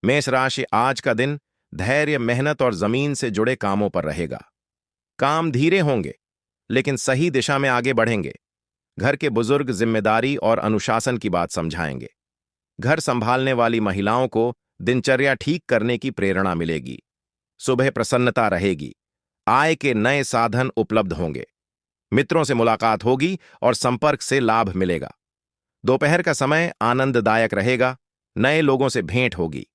मेष राशि आज का दिन धैर्य, मेहनत और जमीन से जुड़े कामों पर रहेगा। काम धीरे होंगे, लेकिन सही दिशा में आगे बढ़ेंगे। घर के बुजुर्ग जिम्मेदारी और अनुशासन की बात समझाएंगे। घर संभालने वाली महिलाओं को दिनचर्या ठीक करने की प्रेरणा मिलेगी। सुबह प्रसन्नता रहेगी। आय के नए साधन उपलब्ध होंगे। मित्रों से मुलाकात होगी और संपर्क से लाभ मिलेगा। दोपहर का समय आनंददायक रहेगा। नए लोगों से भेंट होगी।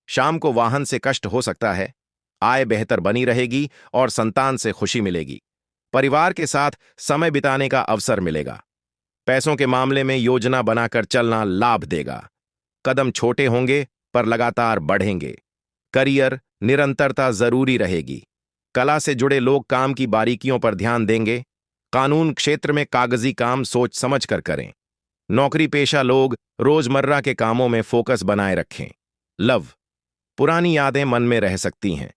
शाम को वाहन से कष्ट हो सकता है। आय बेहतर बनी रहेगी और संतान से खुशी मिलेगी। परिवार के साथ समय बिताने का अवसर मिलेगा। पैसों के मामले में योजना बनाकर चलना लाभ देगा। कदम छोटे होंगे पर लगातार बढ़ेंगे। करियर निरंतरता जरूरी रहेगी। कला से जुड़े लोग काम की बारीकियों पर ध्यान देंगे। कानून क्षेत्र में कागजी काम सोच समझ कर करें। नौकरी पेशा लोग रोजमर्रा के कामों में फोकस बनाए रखें। लव पुरानी यादें मन में रह सकती हैं।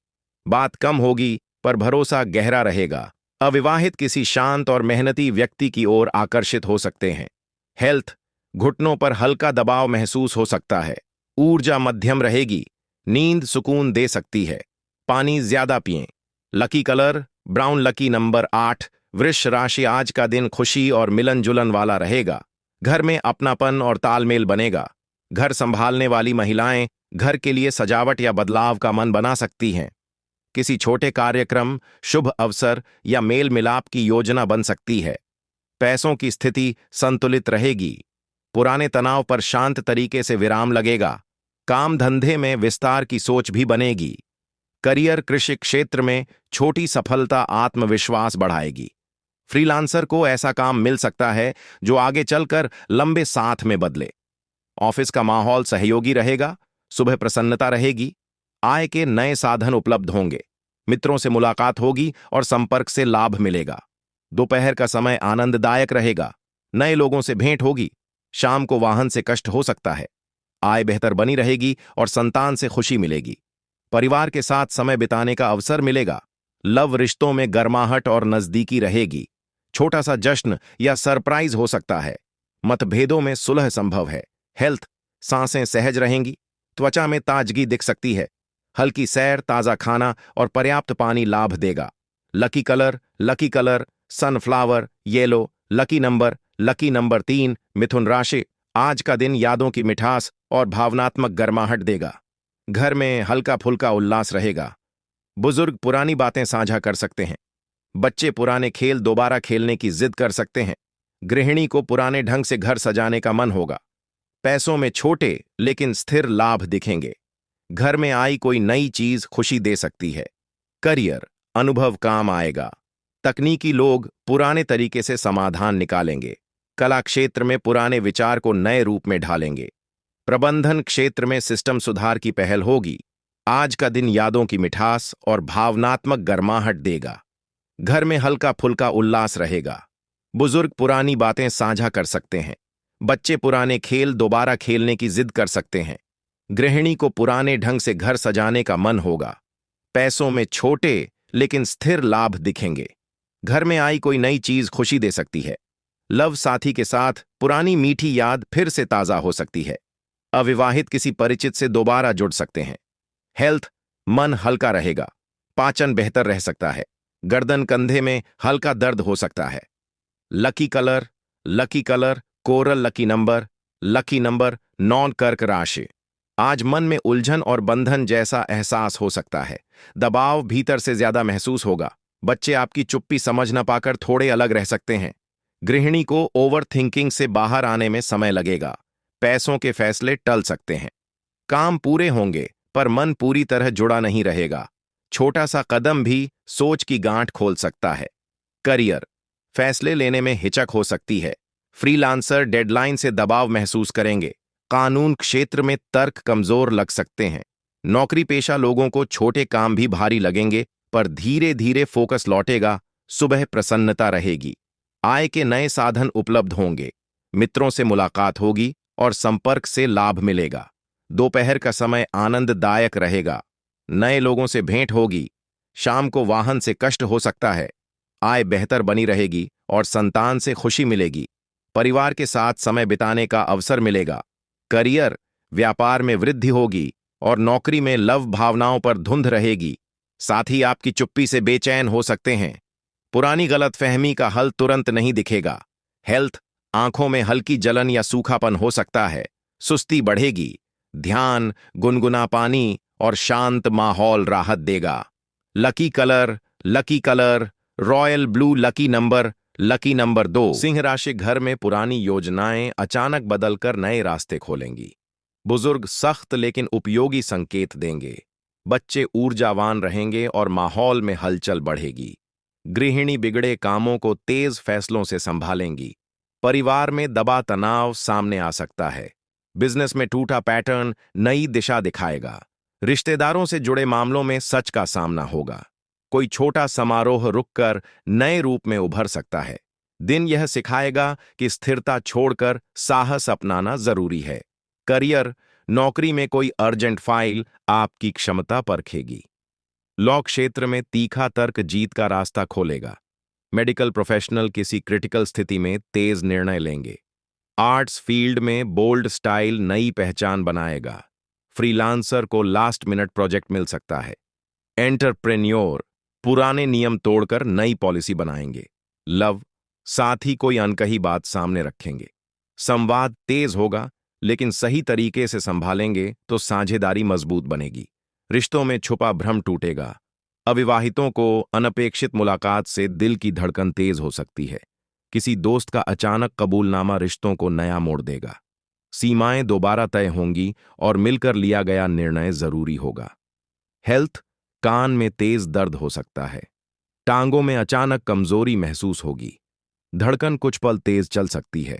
बात कम होगी पर भरोसा गहरा रहेगा। अविवाहित किसी शांत और मेहनती व्यक्ति की ओर आकर्षित हो सकते हैं। हेल्थ घुटनों पर हल्का दबाव महसूस हो सकता है। ऊर्जा मध्यम रहेगी। नींद सुकून दे सकती है। पानी ज्यादा पिएं। Lucky colour brown, lucky number 8। वृष राशि आज का दिन खुशी और मिलन जुलन वाला रहेगा। घर में अपनापन और तालमेल बनेगा। घर संभालने वाली महिलाएं घर के लिए सजावट या बदलाव का मन बना सकती हैं। किसी छोटे कार्यक्रम, शुभ अवसर या मेल मिलाप की योजना बन सकती है। पैसों की स्थिति संतुलित रहेगी। पुराने तनाव पर शांत तरीके से विराम लगेगा। काम धंधे में विस्तार की सोच भी बनेगी। करियर कृषि क्षेत्र में छोटी सफलता आत्मविश्वास बढ़ाएगी। फ्रीलांसर को ऐसा काम मिल सकता है जो आगे चलकर लंबे साथ में बदले। ऑफिस का माहौल सहयोगी रहेगा। सुबह प्रसन्नता रहेगी। आय के नए साधन उपलब्ध होंगे। मित्रों से मुलाकात होगी और संपर्क से लाभ मिलेगा। दोपहर का समय आनंददायक रहेगा। नए लोगों से भेंट होगी। शाम को वाहन से कष्ट हो सकता है। आय बेहतर बनी रहेगी और संतान से खुशी मिलेगी। परिवार के साथ समय बिताने का अवसर मिलेगा। लव रिश्तों में गर्माहट और नजदीकी रहेगी। छोटा सा जश्न या सरप्राइज हो सकता है। मतभेदों में सुलह संभव है। हेल्थ सांसें सहज रहेंगी। त्वचा में ताजगी दिख सकती है। हल्की सैर, ताजा खाना और पर्याप्त पानी लाभ देगा। Lucky colour sunflower yellow, lucky number 3। मिथुन राशि आज का दिन यादों की मिठास और भावनात्मक गर्माहट देगा। घर में हल्का फुल्का उल्लास रहेगा। बुजुर्ग पुरानी बातें साझा कर सकते हैं। बच्चे पुराने खेल दोबारा खेलने की जिद कर सकते हैं। गृहिणी को पुराने ढंग से घर सजाने का मन होगा। पैसों में छोटे लेकिन स्थिर लाभ दिखेंगे। घर में आई कोई नई चीज खुशी दे सकती है। करियर अनुभव काम आएगा। तकनीकी लोग पुराने तरीके से समाधान निकालेंगे। कला क्षेत्र में पुराने विचार को नए रूप में ढालेंगे। प्रबंधन क्षेत्र में सिस्टम सुधार की पहल होगी। आज का दिन यादों की मिठास और भावनात्मक गर्माहट देगा। घर में हल्का फुल्का उल्लास रहेगा। बुजुर्ग पुरानी बातें साझा कर सकते हैं। बच्चे पुराने खेल दोबारा खेलने की जिद कर सकते हैं। गृहिणी को पुराने ढंग से घर सजाने का मन होगा। पैसों में छोटे लेकिन स्थिर लाभ दिखेंगे। घर में आई कोई नई चीज खुशी दे सकती है। लव साथी के साथ पुरानी मीठी याद फिर से ताजा हो सकती है। अविवाहित किसी परिचित से दोबारा जुड़ सकते हैं। हेल्थ मन हल्का रहेगा। पाचन बेहतर रह सकता है। गर्दन कंधे में हल्का दर्द हो सकता है। Lucky colour coral, lucky number 9। कर्क राशि आज मन में उलझन और बंधन जैसा एहसास हो सकता है। दबाव भीतर से ज्यादा महसूस होगा। बच्चे आपकी चुप्पी समझ न पाकर थोड़े अलग रह सकते हैं। गृहिणी को ओवर थिंकिंग से बाहर आने में समय लगेगा। पैसों के फैसले टल सकते हैं। काम पूरे होंगे पर मन पूरी तरह जुड़ा नहीं रहेगा। छोटा सा कदम भी सोच की गांठ खोल सकता है। करियर फैसले लेने में हिचक हो सकती है। फ्रीलांसर डेडलाइन से दबाव महसूस करेंगे। कानून क्षेत्र में तर्क कमजोर लग सकते हैं। नौकरी पेशा लोगों को छोटे काम भी भारी लगेंगे पर धीरे धीरे फोकस लौटेगा। सुबह प्रसन्नता रहेगी। आय के नए साधन उपलब्ध होंगे। मित्रों से मुलाकात होगी और संपर्क से लाभ मिलेगा। दोपहर का समय आनंददायक रहेगा। नए लोगों से भेंट होगी। शाम को वाहन से कष्ट हो सकता है। आय बेहतर बनी रहेगी और संतान से खुशी मिलेगी। परिवार के साथ समय बिताने का अवसर मिलेगा। करियर व्यापार में वृद्धि होगी। और नौकरी में लव भावनाओं पर धुंध रहेगी। साथ ही आपकी चुप्पी से बेचैन हो सकते हैं। पुरानी गलतफहमी का हल तुरंत नहीं दिखेगा। हेल्थ, आंखों में हल्की जलन या सूखापन हो सकता है। सुस्ती बढ़ेगी। ध्यान, गुनगुना पानी और शांत माहौल राहत देगा। Lucky colour royal blue, lucky number 2। Singh राशि घर में पुरानी योजनाएं अचानक बदलकर नए रास्ते खोलेंगी। बुजुर्ग सख्त लेकिन उपयोगी संकेत देंगे। बच्चे ऊर्जावान रहेंगे और माहौल में हलचल बढ़ेगी। गृहिणी बिगड़े कामों को तेज फैसलों से संभालेंगी। परिवार में दबा तनाव सामने आ सकता है। बिजनेस में टूटा पैटर्न नई दिशा दिखाएगा। रिश्तेदारों से जुड़े मामलों में सच का सामना होगा। कोई छोटा समारोह रुककर नए रूप में उभर सकता है। दिन यह सिखाएगा कि स्थिरता छोड़कर साहस अपनाना जरूरी है। करियर, नौकरी में कोई अर्जेंट फाइल आपकी क्षमता परखेगी। लॉ क्षेत्र में तीखा तर्क जीत का रास्ता खोलेगा। मेडिकल प्रोफेशनल किसी क्रिटिकल स्थिति में तेज निर्णय लेंगे। आर्ट्स फील्ड में बोल्ड स्टाइल नई पहचान बनाएगा। फ्रीलांसर को लास्ट मिनट प्रोजेक्ट मिल सकता है। एंटरप्रेन्योर पुराने नियम तोड़कर नई पॉलिसी बनाएंगे। लव, साथ ही कोई अनकही बात सामने रखेंगे। संवाद तेज होगा, लेकिन सही तरीके से संभालेंगे तो साझेदारी मजबूत बनेगी। रिश्तों में छुपा भ्रम टूटेगा। अविवाहितों को अनपेक्षित मुलाकात से दिल की धड़कन तेज हो सकती है। किसी दोस्त का अचानक कबूलनामा रिश्तों को नया मोड़ देगा। सीमाएं दोबारा तय होंगी और मिलकर लिया गया निर्णय जरूरी होगा। हेल्थ, कान में तेज दर्द हो सकता है। टांगों में अचानक कमजोरी महसूस होगी। धड़कन कुछ पल तेज चल सकती है।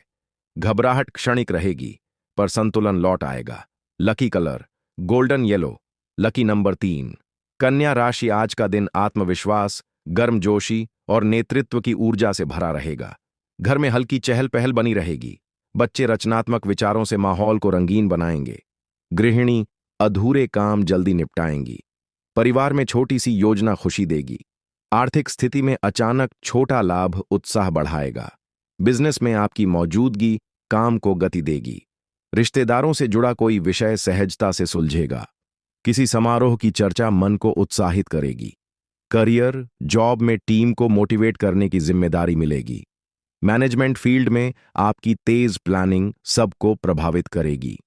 घबराहट क्षणिक रहेगी, पर संतुलन लौट आएगा। Lucky colour golden yellow, lucky number 3। कन्या राशि आज का दिन आत्मविश्वास, गर्मजोशी और नेतृत्व की ऊर्जा से भरा रहेगा। घर में हल्की चहल पहल बनी रहेगी। बच्चे रचनात्मक विचारों से माहौल को रंगीन बनाएंगे। गृहिणी अधूरे काम जल्दी निपटाएंगी। परिवार में छोटी सी योजना खुशी देगी। आर्थिक स्थिति में अचानक छोटा लाभ उत्साह बढ़ाएगा। बिजनेस में आपकी मौजूदगी काम को गति देगी। रिश्तेदारों से जुड़ा कोई विषय सहजता से सुलझेगा। किसी समारोह की चर्चा मन को उत्साहित करेगी। करियर, जॉब में टीम को मोटिवेट करने की जिम्मेदारी मिलेगी। मैनेजमेंट फील्ड में आपकी तेज प्लानिंग सबको प्रभावित करेगी।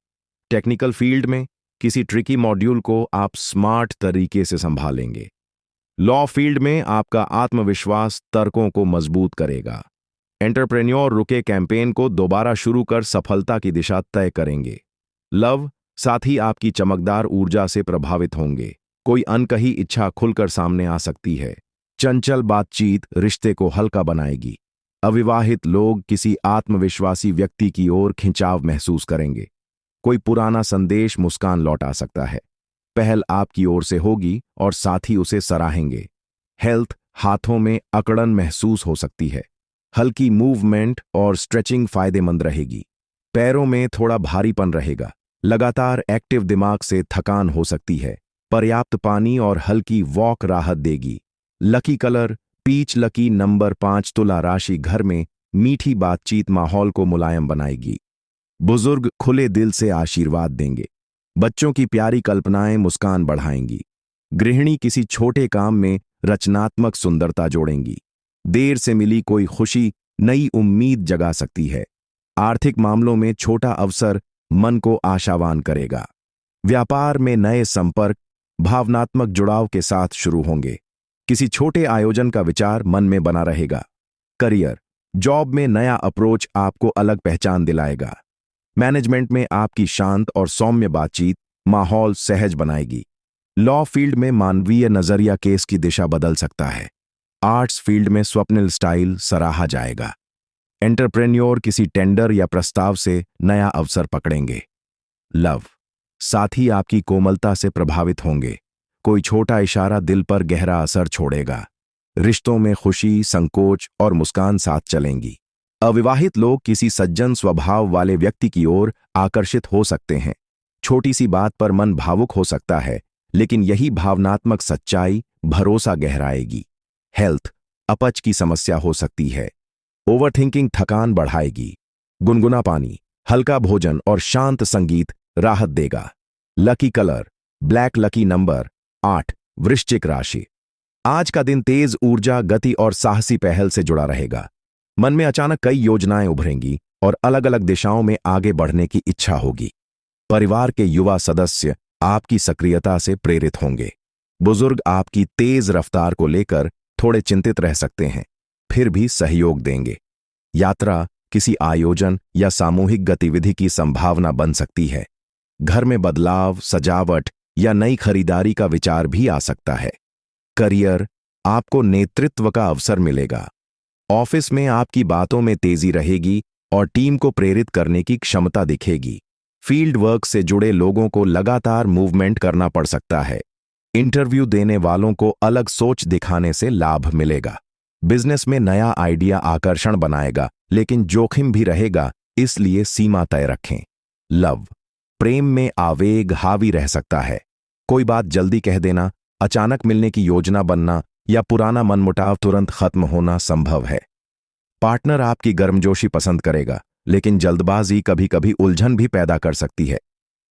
टेक्निकल फील्ड में किसी ट्रिकी मॉड्यूल को आप स्मार्ट तरीके से संभालेंगे। लॉ फील्ड में आपका आत्मविश्वास तर्कों को मजबूत करेगा। एंटरप्रेन्योर रुके कैंपेन को दोबारा शुरू कर सफलता की दिशा तय करेंगे। लव, साथ ही आपकी चमकदार ऊर्जा से प्रभावित होंगे। कोई अनकही इच्छा खुलकर सामने आ सकती है। चंचल बातचीत रिश्ते को हल्का बनाएगी। अविवाहित लोग किसी आत्मविश्वासी व्यक्ति की ओर खिंचाव महसूस करेंगे। कोई पुराना संदेश मुस्कान लौटा सकता है। पहल आपकी ओर से होगी और साथी उसे सराहेंगे। हेल्थ, हाथों में अकड़न महसूस हो सकती है। हल्की मूवमेंट और स्ट्रेचिंग फायदेमंद रहेगी। पैरों में थोड़ा भारीपन रहेगा। लगातार एक्टिव दिमाग से थकान हो सकती है। पर्याप्त पानी और हल्की वॉक राहत देगी। Lucky colour peach, lucky number 5। तुला राशि घर में मीठी बातचीत माहौल को मुलायम बनाएगी। बुजुर्ग खुले दिल से आशीर्वाद देंगे। बच्चों की प्यारी कल्पनाएं मुस्कान बढ़ाएंगी। गृहिणी किसी छोटे काम में रचनात्मक सुंदरता जोड़ेंगी। देर से मिली कोई खुशी नई उम्मीद जगा सकती है। आर्थिक मामलों में छोटा अवसर मन को आशावान करेगा। व्यापार में नए संपर्क भावनात्मक जुड़ाव के साथ शुरू होंगे। किसी छोटे आयोजन का विचार मन में बना रहेगा। करियर, जॉब में नया अप्रोच आपको अलग पहचान दिलाएगा। मैनेजमेंट में आपकी शांत और सौम्य बातचीत माहौल सहज बनाएगी। लॉ फील्ड में मानवीय नजरिया केस की दिशा बदल सकता है। आर्ट्स फील्ड में स्वप्निल स्टाइल सराहा जाएगा। एंटरप्रेन्योर किसी टेंडर या प्रस्ताव से नया अवसर पकड़ेंगे। लव, साथी आपकी कोमलता से प्रभावित होंगे। कोई छोटा इशारा दिल पर गहरा असर छोड़ेगा। रिश्तों में खुशी, संकोच और मुस्कान साथ चलेंगी। अविवाहित लोग किसी सज्जन स्वभाव वाले व्यक्ति की ओर आकर्षित हो सकते हैं। छोटी सी बात पर मन भावुक हो सकता है, लेकिन यही भावनात्मक सच्चाई भरोसा गहराएगी। हेल्थ, अपच की समस्या हो सकती है। ओवरथिंकिंग थकान बढ़ाएगी। गुनगुना पानी, हल्का भोजन और शांत संगीत राहत देगा। Lucky colour black lucky number 8, वृश्चिक राशि। आज का दिन तेज ऊर्जा, गति और साहसी पहल से जुड़ा रहेगा। मन में अचानक कई योजनाएं उभरेंगी और अलग अलग दिशाओं में आगे बढ़ने की इच्छा होगी। परिवार के युवा सदस्य आपकी सक्रियता से प्रेरित होंगे। बुजुर्ग आपकी तेज रफ्तार को लेकर थोड़े चिंतित रह सकते हैं, फिर भी सहयोग देंगे। यात्रा, किसी आयोजन या सामूहिक गतिविधि की संभावना बन सकती है। घर में बदलाव, सजावट या नई खरीदारी का विचार भी आ सकता है। करियर, आपको नेतृत्व का अवसर मिलेगा। ऑफिस में आपकी बातों में तेजी रहेगी और टीम को प्रेरित करने की क्षमता दिखेगी। फील्ड वर्क से जुड़े लोगों को लगातार मूवमेंट करना पड़ सकता है। इंटरव्यू देने वालों को अलग सोच दिखाने से लाभ मिलेगा। बिजनेस में नया आइडिया आकर्षण बनाएगा, लेकिन जोखिम भी रहेगा, इसलिए सीमा तय रखें। लव, प्रेम में आवेग हावी रह सकता है। कोई बात जल्दी कह देना, अचानक मिलने की योजना बनना या पुराना मनमुटाव तुरंत खत्म होना संभव है। पार्टनर आपकी गर्मजोशी पसंद करेगा, लेकिन जल्दबाजी कभी कभी उलझन भी पैदा कर सकती है।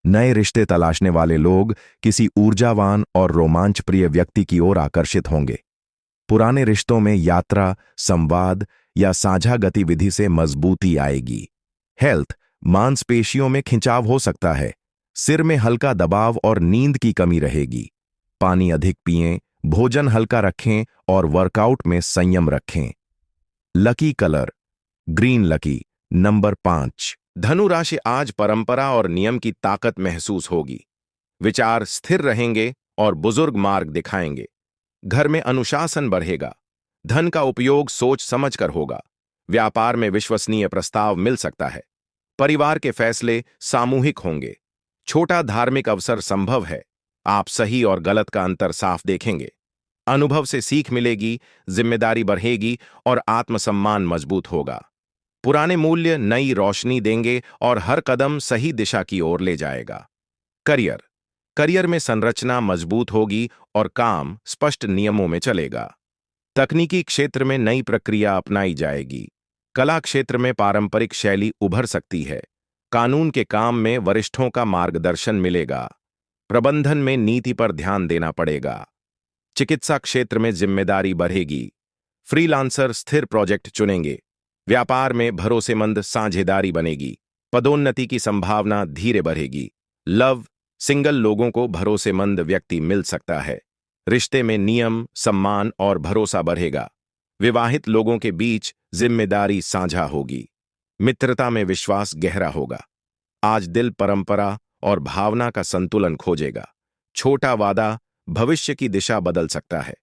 नए रिश्ते तलाशने वाले लोग किसी ऊर्जावान और रोमांचप्रिय व्यक्ति की ओर आकर्षित होंगे। पुराने रिश्तों में यात्रा, संवाद या साझा गतिविधि से मजबूती आएगी। हेल्थ, मांसपेशियों में खिंचाव हो सकता है। सिर में हल्का दबाव और नींद की कमी रहेगी। पानी अधिक पिएं, भोजन हल्का रखें और वर्कआउट में संयम रखें। Lucky colour green lucky number 5, धनु राशि। आज परंपरा और नियम की ताकत महसूस होगी। विचार स्थिर रहेंगे और बुजुर्ग मार्ग दिखाएंगे। घर में अनुशासन बढ़ेगा। धन का उपयोग सोच समझकर होगा। व्यापार में विश्वसनीय प्रस्ताव मिल सकता है। परिवार के फैसले सामूहिक होंगे। छोटा धार्मिक अवसर संभव है। आप सही और गलत का अंतर साफ देखेंगे। अनुभव से सीख मिलेगी, जिम्मेदारी बढ़ेगी और आत्मसम्मान मजबूत होगा। पुराने मूल्य नई रोशनी देंगे और हर कदम सही दिशा की ओर ले जाएगा। करियर, करियर में संरचना मजबूत होगी और काम स्पष्ट नियमों में चलेगा। तकनीकी क्षेत्र में नई प्रक्रिया अपनाई जाएगी। कला क्षेत्र में पारंपरिक शैली उभर सकती है। कानून के काम में वरिष्ठों का मार्गदर्शन मिलेगा। प्रबंधन में नीति पर ध्यान देना पड़ेगा। चिकित्सा क्षेत्र में जिम्मेदारी बढ़ेगी। फ्रीलांसर स्थिर प्रोजेक्ट चुनेंगे। व्यापार में भरोसेमंद साझेदारी बनेगी। पदोन्नति की संभावना धीरे बढ़ेगी। लव, सिंगल लोगों को भरोसेमंद व्यक्ति मिल सकता है। रिश्ते में नियम, सम्मान और भरोसा बढ़ेगा। विवाहित लोगों के बीच जिम्मेदारी साझा होगी। मित्रता में विश्वास गहरा होगा। आज दिल परंपरा और भावना का संतुलन खोजेगा। छोटा वादा भविष्य की दिशा बदल सकता है।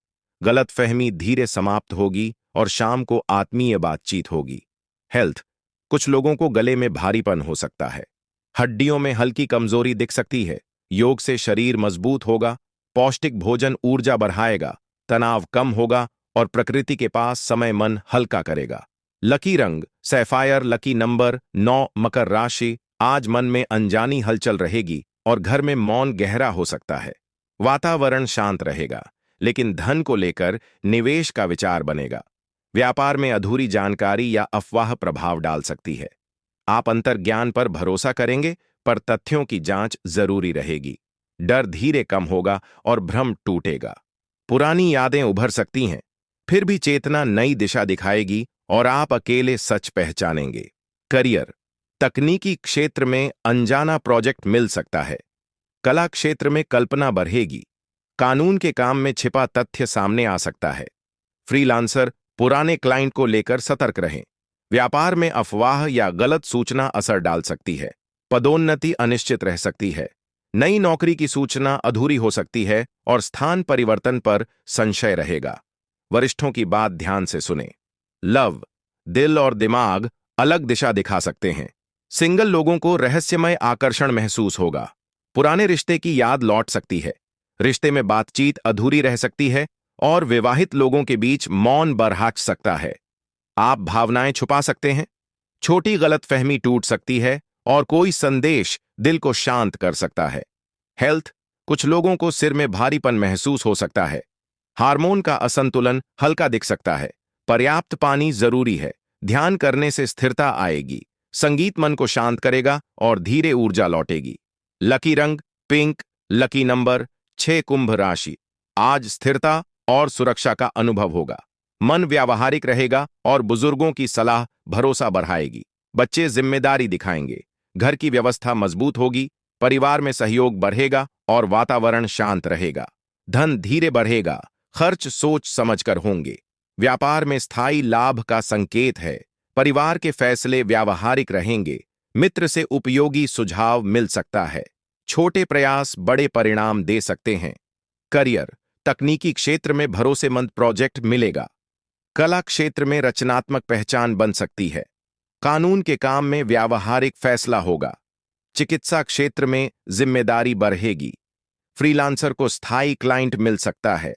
गलतफहमी धीरे समाप्त होगी और शाम को आत्मीय बातचीत होगी। हेल्थ, कुछ लोगों को गले में भारीपन हो सकता है। हड्डियों में हल्की कमजोरी दिख सकती है। योग से शरीर मजबूत होगा। पौष्टिक भोजन ऊर्जा बढ़ाएगा। तनाव कम होगा और प्रकृति के पास समय मन हल्का करेगा। लकी रंग सैफायर, लकी नंबर 9, मकर राशि। आज मन में अनजानी हलचल रहेगी और घर में मौन गहरा हो सकता है। वातावरण शांत रहेगा, लेकिन धन को लेकर निवेश का विचार बनेगा। व्यापार में अधूरी जानकारी या अफवाह प्रभाव डाल सकती है। आप अंतर्ज्ञान पर भरोसा करेंगे, पर तथ्यों की जांच जरूरी रहेगी। डर धीरे कम होगा और भ्रम टूटेगा। पुरानी यादें उभर सकती हैं, फिर भी चेतना नई दिशा दिखाएगी और आप अकेले सच पहचानेंगे। करियर, तकनीकी क्षेत्र में अनजाना प्रोजेक्ट मिल सकता है। कला क्षेत्र में कल्पना बढ़ेगी। कानून के काम में छिपा तथ्य सामने आ सकता है। फ्रीलांसर, पुराने क्लाइंट को लेकर सतर्क रहें। व्यापार में अफवाह या गलत सूचना असर डाल सकती है। पदोन्नति अनिश्चित रह सकती है। नई नौकरी की सूचना अधूरी हो सकती है और स्थान परिवर्तन पर संशय रहेगा। वरिष्ठों की बात ध्यान से सुनें। लव, दिल और दिमाग अलग दिशा दिखा सकते हैं। सिंगल लोगों को रहस्यमय आकर्षण महसूस होगा। पुराने रिश्ते की याद लौट सकती है। रिश्ते में बातचीत अधूरी रह सकती है और विवाहित लोगों के बीच मौन बरहाच सकता है। आप भावनाएं छुपा सकते हैं। छोटी गलतफहमी टूट सकती है और कोई संदेश दिल को शांत कर सकता है। हेल्थ, कुछ लोगों को सिर में भारीपन महसूस हो सकता है। हार्मोन का असंतुलन हल्का दिख सकता है। पर्याप्त पानी जरूरी है। ध्यान करने से स्थिरता आएगी। संगीत मन को शांत करेगा और धीरे ऊर्जा लौटेगी। लकी रंग पिंक, लकी नंबर 6 कुंभ राशि। आज स्थिरता और सुरक्षा का अनुभव होगा। मन व्यावहारिक रहेगा और बुजुर्गों की सलाह भरोसा बढ़ाएगी। बच्चे जिम्मेदारी दिखाएंगे। घर की व्यवस्था मजबूत होगी। परिवार में सहयोग बढ़ेगा और वातावरण शांत रहेगा। धन धीरे बढ़ेगा। खर्च सोच समझकर होंगे। व्यापार में स्थायी लाभ का संकेत है। परिवार के फैसले व्यावहारिक रहेंगे। मित्र से उपयोगी सुझाव मिल सकता है। छोटे प्रयास बड़े परिणाम दे सकते हैं। करियर, तकनीकी क्षेत्र में भरोसेमंद प्रोजेक्ट मिलेगा। कला क्षेत्र में रचनात्मक पहचान बन सकती है। कानून के काम में व्यावहारिक फैसला होगा। चिकित्सा क्षेत्र में जिम्मेदारी बढ़ेगी। फ्रीलांसर को स्थायी क्लाइंट मिल सकता है।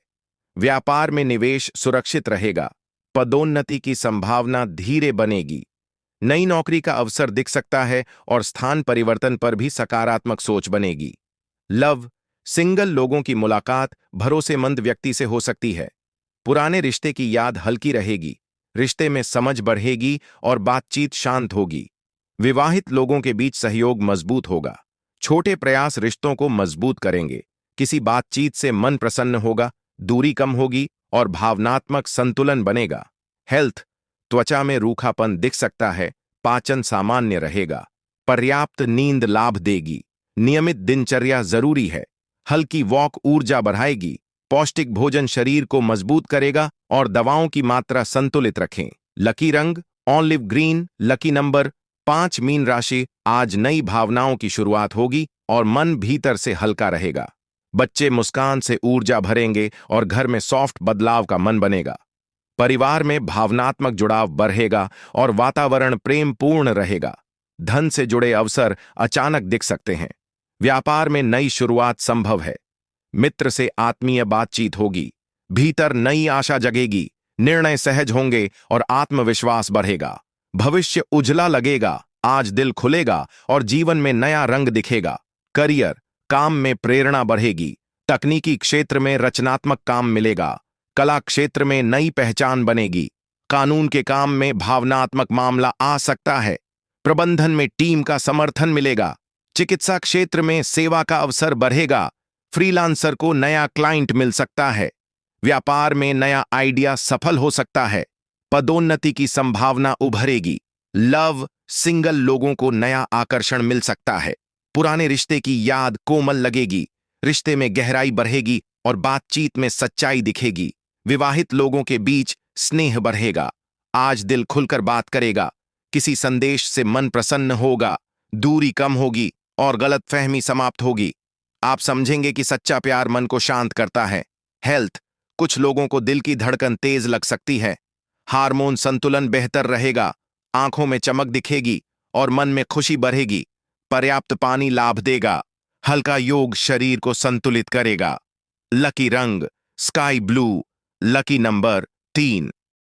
व्यापार में निवेश सुरक्षित रहेगा। पदोन्नति की संभावना धीरे बनेगी। नई नौकरी का अवसर दिख सकता है और स्थान परिवर्तन पर भी सकारात्मक सोच बनेगी। लव, सिंगल लोगों की मुलाकात भरोसेमंद व्यक्ति से हो सकती है। पुराने रिश्ते की याद हल्की रहेगी। रिश्ते में समझ बढ़ेगी और बातचीत शांत होगी। विवाहित लोगों के बीच सहयोग मजबूत होगा। छोटे प्रयास रिश्तों को मजबूत करेंगे। किसी बातचीत से मन प्रसन्न होगा। दूरी कम होगी और भावनात्मक संतुलन बनेगा। हेल्थ, त्वचा में रूखापन दिख सकता है। पाचन सामान्य रहेगा। पर्याप्त नींद लाभ देगी। नियमित दिनचर्या जरूरी है। हल्की वॉक ऊर्जा बढ़ाएगी। पौष्टिक भोजन शरीर को मजबूत करेगा और दवाओं की मात्रा संतुलित रखें। लकी रंग olive green. Lucky number 5 mean राशि। आज नई भावनाओं की शुरुआत होगी और मन भीतर से हल्का रहेगा। बच्चे मुस्कान से ऊर्जा भरेंगे और घर में सॉफ्ट बदलाव का मन बनेगा। परिवार में भावनात्मक जुड़ाव बढ़ेगा और वातावरण प्रेमपूर्ण रहेगा। धन से जुड़े अवसर अचानक दिख सकते हैं। व्यापार में नई शुरुआत संभव है। मित्र से आत्मीय बातचीत होगी। भीतर नई आशा जगेगी। निर्णय सहज होंगे और आत्मविश्वास बढ़ेगा। भविष्य उजला लगेगा। आज दिल खुलेगा और जीवन में नया रंग दिखेगा। करियर, काम में प्रेरणा बढ़ेगी। तकनीकी क्षेत्र में रचनात्मक काम मिलेगा। कला क्षेत्र में नई पहचान बनेगी। कानून के काम में भावनात्मक मामला आ सकता है। प्रबंधन में टीम का समर्थन मिलेगा। चिकित्सा क्षेत्र में सेवा का अवसर बढ़ेगा। फ्रीलांसर को नया क्लाइंट मिल सकता है। व्यापार में नया आइडिया सफल हो सकता है। पदोन्नति की संभावना उभरेगी। लव, सिंगल लोगों को नया आकर्षण मिल सकता है। पुराने रिश्ते की याद कोमल लगेगी। रिश्ते में गहराई बढ़ेगी और बातचीत में सच्चाई दिखेगी। विवाहित लोगों के बीच स्नेह बढ़ेगा। आज दिल खुलकर बात करेगा। किसी संदेश से मन प्रसन्न होगा। दूरी कम होगी और गलतफहमी समाप्त होगी। आप समझेंगे कि सच्चा प्यार मन को शांत करता है। हेल्थ, कुछ लोगों को दिल की धड़कन तेज लग सकती है। हार्मोन संतुलन बेहतर रहेगा। आंखों में चमक दिखेगी और मन में खुशी बढ़ेगी। पर्याप्त पानी लाभ देगा। हल्का योग शरीर को संतुलित करेगा। लकी रंग स्काई ब्लू। Lucky number 3।